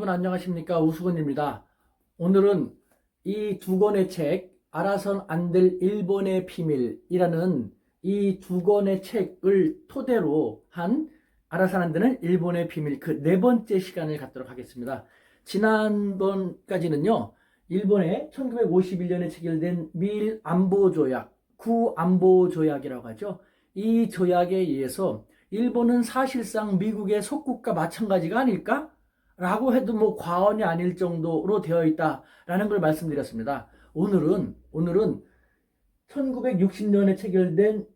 여러분 안녕하십니까? 우수근입니다. 오늘은 이 두 권의 책, 알아선 안 될 일본의 비밀이라는 이 두 권의 책을 토대로 한 알아선 안 되는 일본의 비밀, 그 네 번째 시간을 갖도록 하겠습니다. 지난번까지는요, 일본의 1951년에 체결된 미일 안보 조약, 구안보 조약이라고 하죠. 이 조약에 의해서 일본은 사실상 미국의 속국과 마찬가지가 아닐까? 라고 해도 뭐 과언이 아닐 정도로 되어 있다라는 걸 말씀드렸습니다. 오늘은 1960년에 체결된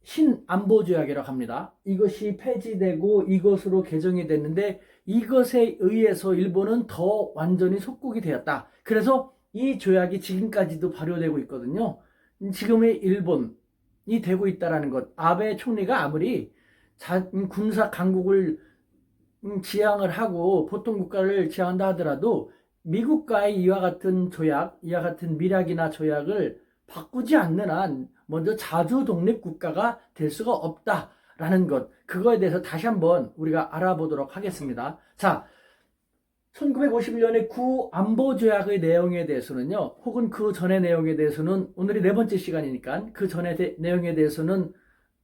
신안보조약이라고 합니다. 이것이 폐지되고 이것으로 개정이 됐는데 이것에 의해서 일본은 더 완전히 속국이 되었다. 그래서 이 조약이 지금까지도 발효되고 있거든요. 지금의 일본이 되고 있다는 것. 아베 총리가 아무리 군사 강국을 지향을 하고 보통 국가를 지향한다 하더라도 미국과의 이와 같은 조약, 이와 같은 밀약이나 조약을 바꾸지 않는 한 먼저 자주 독립 국가가 될 수가 없다라는 것, 그거에 대해서 다시 한번 우리가 알아보도록 하겠습니다. 자, 1951년의 구안보조약의 내용에 대해서는요, 혹은 그 전의 내용에 대해서는 오늘이 네 번째 시간이니까 그 전의 내용에 대해서는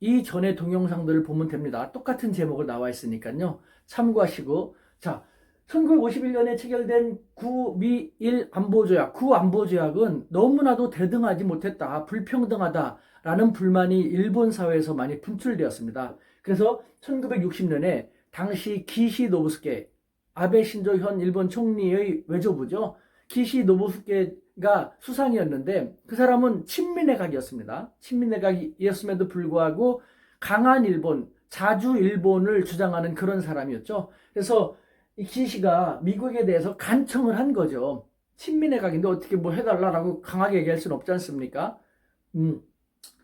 이 전의 동영상들을 보면 됩니다. 똑같은 제목을 나와 있으니까요. 참고하시고, 자, 1951년에 체결된 구미일 안보조약, 구안보조약은 너무나도 대등하지 못했다, 불평등하다라는 불만이 일본 사회에서 많이 분출되었습니다. 그래서 1960년에 당시 기시 노부스케, 아베 신조 현 일본 총리의 외조부죠. 기시 노부스케가 수상이었는데 그 사람은 친미내각이었습니다. 친미내각이었음에도 불구하고 강한 일본, 자주 일본을 주장하는 그런 사람이었죠. 그래서 이 기시가 미국에 대해서 간청을 한 거죠. 친미내각인데 어떻게 뭐 해달라고 강하게 얘기할 수는 없지 않습니까?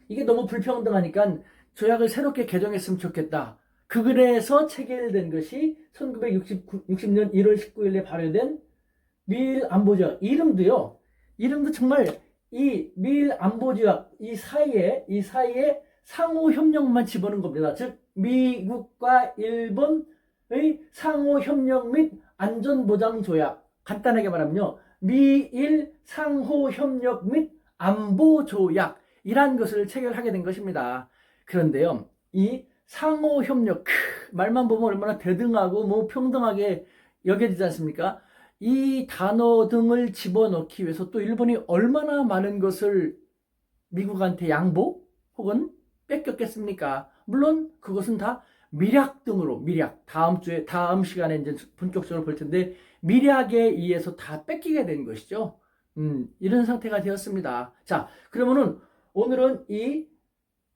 이게 너무 불평등하니까 조약을 새롭게 개정했으면 좋겠다. 그래서 체결된 것이 1960년 1월 19일에 발효된 미일 안보조약. 이름도 정말 이 미일 안보조약 이 사이에 상호 협력만 집어넣은 겁니다. 즉 미국과 일본의 상호 협력 및 안전보장 조약. 간단하게 말하면요, 미일 상호 협력 및 안보 조약이란 것을 체결하게 된 것입니다. 그런데요, 이 상호 협력, 말만 보면 얼마나 대등하고 뭐 평등하게 여겨지지 않습니까? 이 단어 등을 집어넣기 위해서 또 일본이 얼마나 많은 것을 미국한테 양보 혹은 뺏겼겠습니까? 물론 그것은 다 밀약 등으로, 다음 시간에 이제 본격적으로 볼 텐데, 밀약에 의해서 다 뺏기게 된 것이죠. 이런 상태가 되었습니다. 자, 그러면은 오늘은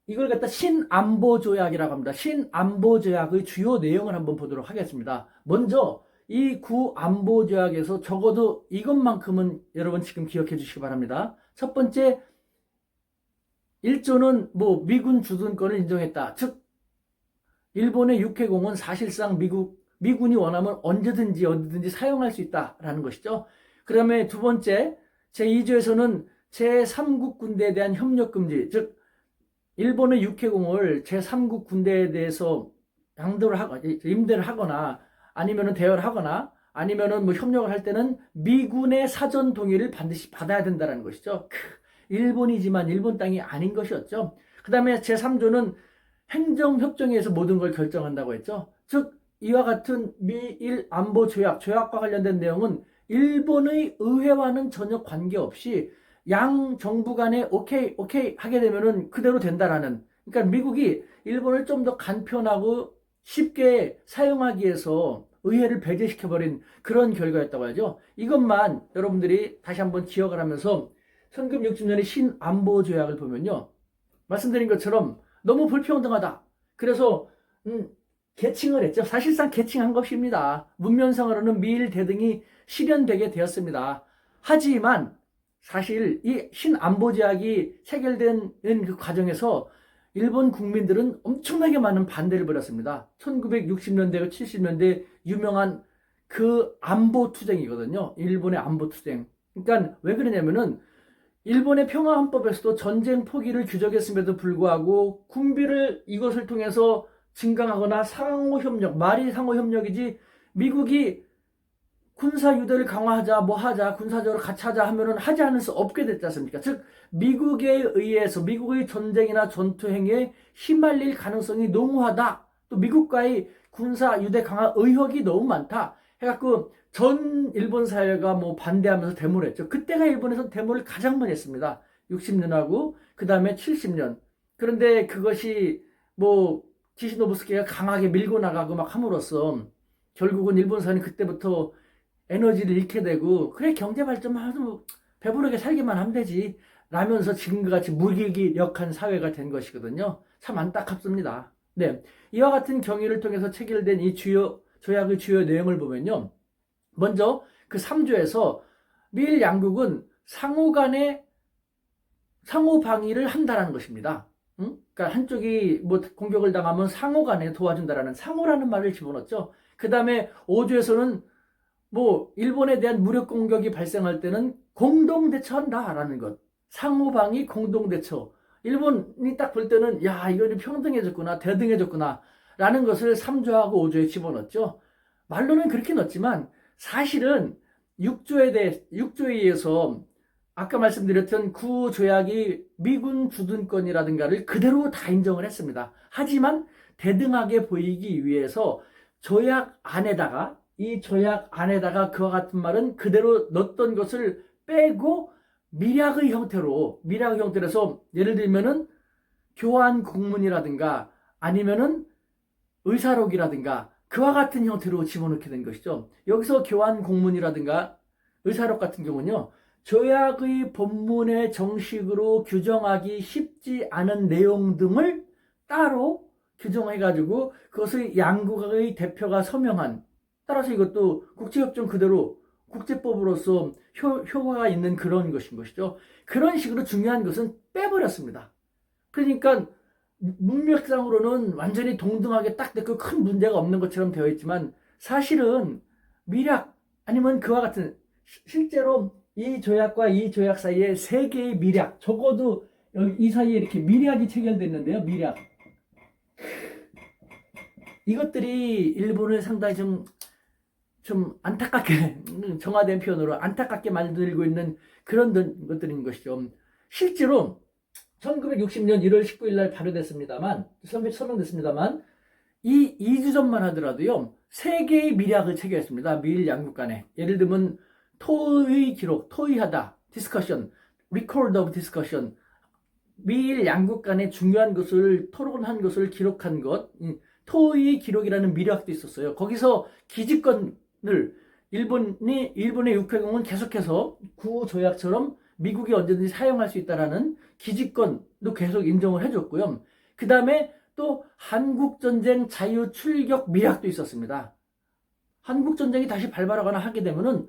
이걸 갖다 신안보조약이라고 합니다. 신안보조약의 주요 내용을 한번 보도록 하겠습니다. 먼저 이 구안보조약에서 적어도 이것만큼은 여러분 지금 기억해 주시기 바랍니다. 첫 번째, 1조는 뭐 미군 주둔권을 인정했다. 즉 일본의 육해공은 사실상 미군이 원하면 언제든지 어디든지 사용할 수 있다라는 것이죠. 그 다음에 두 번째, 제2조에서는 제3국 군대에 대한 협력 금지, 즉 일본의 육해공을 제3국 군대에 대해서 임대를 하거나 아니면은 대여를 하거나 아니면은 뭐 협력을 할 때는 미군의 사전 동의를 반드시 받아야 된다는 것이죠. 일본이지만 일본 땅이 아닌 것이었죠. 그 다음에 제3조는 행정협정에서 모든 걸 결정한다고 했죠. 즉 이와 같은 미일 안보 조약과 관련된 내용은 일본의 의회와는 전혀 관계없이 양 정부 간에 오케이 하게 되면은 그대로 된다라는, 그러니까 미국이 일본을 좀 더 간편하고 쉽게 사용하기 위해서 의회를 배제시켜버린 그런 결과였다고 하죠. 이것만 여러분들이 다시 한번 기억을 하면서 1960년의 신안보조약을 보면요, 말씀드린 것처럼 너무 불평등하다. 그래서 계층을 했죠. 사실상 계층한 것입니다. 문면상으로는 미일 대등이 실현되게 되었습니다. 하지만 사실 이 신안보조약이 체결된 그 과정에서 일본 국민들은 엄청나게 많은 반대를 벌였습니다. 1960년대, 70년대 유명한 그 안보투쟁이거든요. 일본의 안보투쟁. 그러니까 왜 그러냐면은 일본의 평화헌법에서도 전쟁 포기를 규정했음에도 불구하고 군비를 이것을 통해서 증강하거나 상호협력, 말이 상호협력이지 미국이 군사 유도를 강화하자, 뭐 하자, 군사적으로 같이 하자 하면은 하지 않을 수 없게 됐지 않습니까? 즉, 미국에 의해서 미국의 전쟁이나 전투 행위에 휘말릴 가능성이 너무하다. 또 미국과의 군사 유대 강화 의혹이 너무 많다. 해갖고 전 일본 사회가 뭐 반대하면서 데모를 했죠. 그때가 일본에서 데모를 가장 많이 했습니다. 60년하고 그 다음에 70년. 그런데 그것이 뭐 기시노부스키가 강하게 밀고 나가고 막 함으로써 결국은 일본 사회는 그때부터 에너지를 잃게 되고, 그래 경제 발전만 하도 배부르게 살기만 하면 되지 라면서 지금과 같이 무기력한 사회가 된 것이거든요. 참 안타깝습니다. 네, 이와 같은 경위를 통해서 체결된 이 조약의 주요 내용을 보면요, 먼저 그 3조에서 미일 양국은 상호 간에 상호 방위를 한다라는 것입니다. 그러니까 한쪽이 뭐 공격을 당하면 상호 간에 도와준다라는 상호라는 말을 집어넣었죠. 그 다음에 5조에서는 뭐 일본에 대한 무력 공격이 발생할 때는 공동 대처한다라는 것. 상호방위 공동 대처. 일본이 딱 볼 때는 야, 이거는 평등해졌구나, 대등해졌구나 라는 것을 3조하고 5조에 집어넣었죠. 말로는 그렇게 넣었지만 사실은 6조에 의해서 아까 말씀드렸던 구조약이 미군 주둔권이라든가를 그대로 다 인정을 했습니다. 하지만 대등하게 보이기 위해서 이 조약 안에다가 그와 같은 말은 그대로 넣었던 것을 빼고 밀약의 형태로서 예를 들면은 교환 공문이라든가 아니면은 의사록이라든가 그와 같은 형태로 집어넣게 된 것이죠. 여기서 교환 공문이라든가 의사록 같은 경우는요, 조약의 본문에 정식으로 규정하기 쉽지 않은 내용 등을 따로 규정해가지고 그것을 양국의 대표가 서명한, 따라서 이것도 국제협정 그대로 국제법으로서 효과가 있는 그런 것인 것이죠. 그런 식으로 중요한 것은 빼버렸습니다. 그러니까 문맥상으로는 완전히 동등하게 딱 됐고 큰 문제가 없는 것처럼 되어 있지만 사실은 미략 아니면 그와 같은, 실제로 이 조약과 이 조약 사이에 3개의 미략, 적어도 여기 이 사이에 이렇게 미략이 체결됐는데요. 미략. 이것들이 일본을 상당히 좀 안타깝게, 정화된 표현으로 안타깝게 만들고 있는 그런 것들인 것이죠. 실제로 1960년 1월 19일 날 서명됐습니다만 이 2주 전만 하더라도요 3개의 미략을 체결했습니다. 미일 양국 간에. 예를 들면 토의 기록, 토의하다, 디스커션, record of discussion, 미일 양국 간에 중요한 것을 토론한 것을 기록한 것, 토의 기록이라는 미략도 있었어요. 거기서 기지권을 일본의 육해공은 계속해서 구조약처럼 미국이 언제든지 사용할 수 있다라는 기지권도 계속 인정을 해줬고요. 그 다음에 또 한국전쟁 자유 출격 미략도 있었습니다. 한국전쟁이 다시 발발하거나 하게 되면은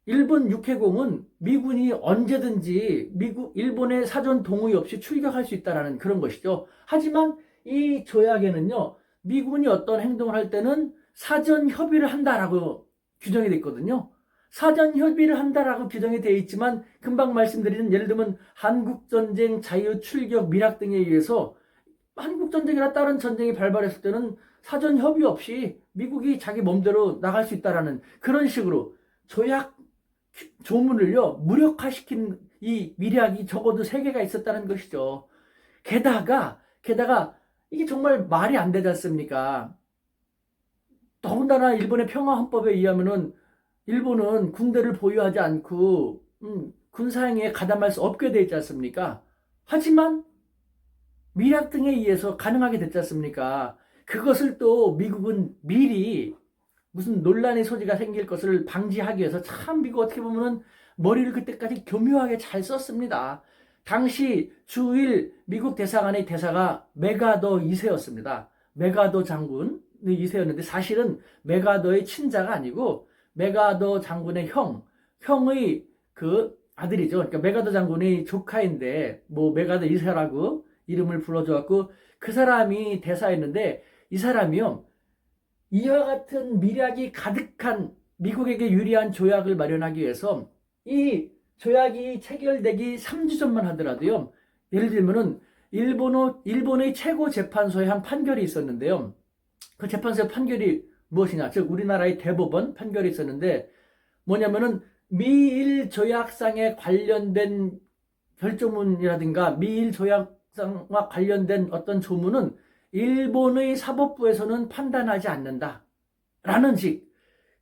일본 육해공은 미군이 언제든지 일본의 사전 동의 없이 출격할 수 있다라는 그런 것이죠. 하지만 이 조약에는요, 미군이 어떤 행동을 할 때는 사전 협의를 한다라고 규정이 되어 있거든요. 사전 협의를 한다라고 규정이 되어 있지만 금방 말씀드린 예를 들면 한국전쟁 자유 출격 미략 등에 의해서 한국전쟁이나 다른 전쟁이 발발했을 때는 사전 협의 없이 미국이 자기 몸대로 나갈 수 있다라는 그런 식으로 조약 조문을요 무력화시킨 이 미략이 적어도 3개가 있었다는 것이죠. 게다가 이게 정말 말이 안 되지 않습니까? 더군다나 일본의 평화헌법에 의하면은 일본은 군대를 보유하지 않고 군사행위에 가담할 수 없게 되어 있지 않습니까? 하지만 미략 등에 의해서 가능하게 됐지 않습니까? 그것을 또 미국은 미리 무슨 논란의 소지가 생길 것을 방지하기 위해서 참 미국 어떻게 보면은 머리를 그때까지 교묘하게 잘 썼습니다. 당시 주일 미국 대사관의 대사가 메가더 2세였습니다. 메가더 장군의 2세였는데 사실은 메가더의 친자가 아니고 메가더 장군의 형의 그 아들이죠. 그러니까 메가더 장군의 조카인데 뭐 메가더 2세라고 이름을 불러줘갖고 그 사람이 대사였는데 이 사람이요 이와 같은 미략이 가득한 미국에게 유리한 조약을 마련하기 위해서 이 조약이 체결되기 3주 전만 하더라도요 예를 들면은 일본의 최고 재판소에 한 판결이 있었는데요 그 재판소의 판결이 무엇이냐 즉 우리나라의 대법원 판결이 있었는데 뭐냐면은 미일 조약상에 관련된 결조문이라든가 미일 조약상과 관련된 어떤 조문은 일본의 사법부에서는 판단하지 않는다 라는 식,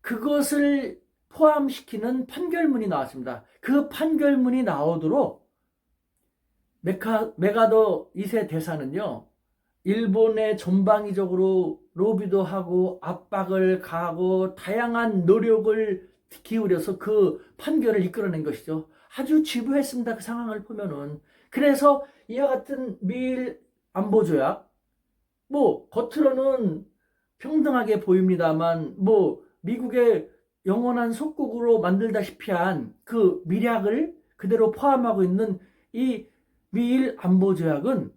그것을 포함시키는 판결문이 나왔습니다. 그 판결문이 나오도록 메가더 2세 대사는요, 일본에 전방위적으로 로비도 하고 압박을 가하고 다양한 노력을 기울여서 그 판결을 이끌어낸 것이죠. 아주 지부했습니다. 그 상황을 보면은. 그래서 이와 같은 미일 안보조약, 뭐 겉으로는 평등하게 보입니다만, 뭐 미국의 영원한 속국으로 만들다시피 한 그 미략을 그대로 포함하고 있는 이 미일 안보조약은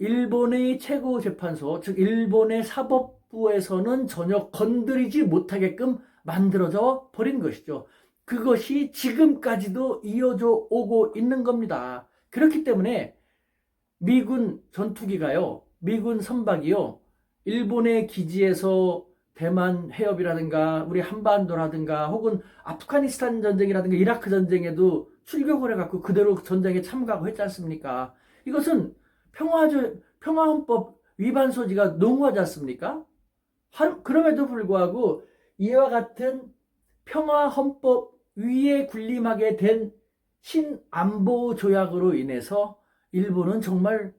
일본의 최고재판소, 즉 일본의 사법부에서는 전혀 건드리지 못하게끔 만들어져 버린 것이죠. 그것이 지금까지도 이어져 오고 있는 겁니다. 그렇기 때문에 미군 전투기가요, 미군 선박이요, 일본의 기지에서 대만 해협이라든가 우리 한반도라든가 혹은 아프가니스탄 전쟁이라든가 이라크 전쟁에도 출격을 해갖고 그대로 전쟁에 참가하고 했지 않습니까? 이것은 평화헌법 위반 소지가 농후하지 않습니까? 그럼에도 불구하고 이와 같은 평화헌법 위에 군림하게 된 신안보 조약으로 인해서 일본은 정말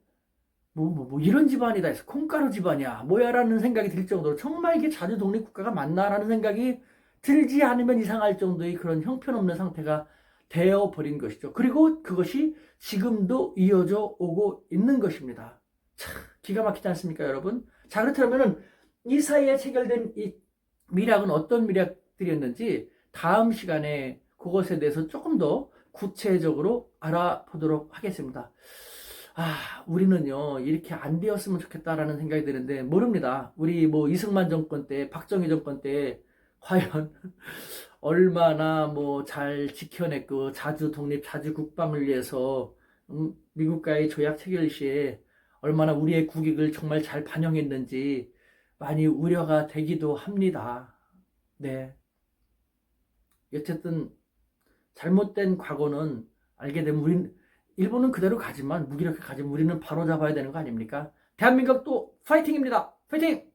이런 집안이다 해서 콩가루 집안이야 뭐야라는 생각이 들 정도로, 정말 이게 자주 독립국가가 맞나라는 생각이 들지 않으면 이상할 정도의 그런 형편없는 상태가 되어버린 것이죠. 그리고 그것이 지금도 이어져 오고 있는 것입니다. 참 기가 막히지 않습니까, 여러분? 자, 그렇다면 이 사이에 체결된 이 미략은 어떤 미략들이었는지 다음 시간에 그것에 대해서 조금 더 구체적으로 알아보도록 하겠습니다. 우리는요, 이렇게 안 되었으면 좋겠다라는 생각이 드는데, 모릅니다. 우리 뭐 이승만 정권 때, 박정희 정권 때, 과연 얼마나 잘 지켜냈고, 자주 독립, 자주 국방을 위해서, 미국과의 조약 체결 시에 얼마나 우리의 국익을 정말 잘 반영했는지 많이 우려가 되기도 합니다. 네. 어쨌든, 잘못된 과거는 알게 되면 일본은 그대로 가지만, 무기력하게 가지만 우리는 바로 잡아야 되는 거 아닙니까? 대한민국 또 파이팅입니다. 파이팅!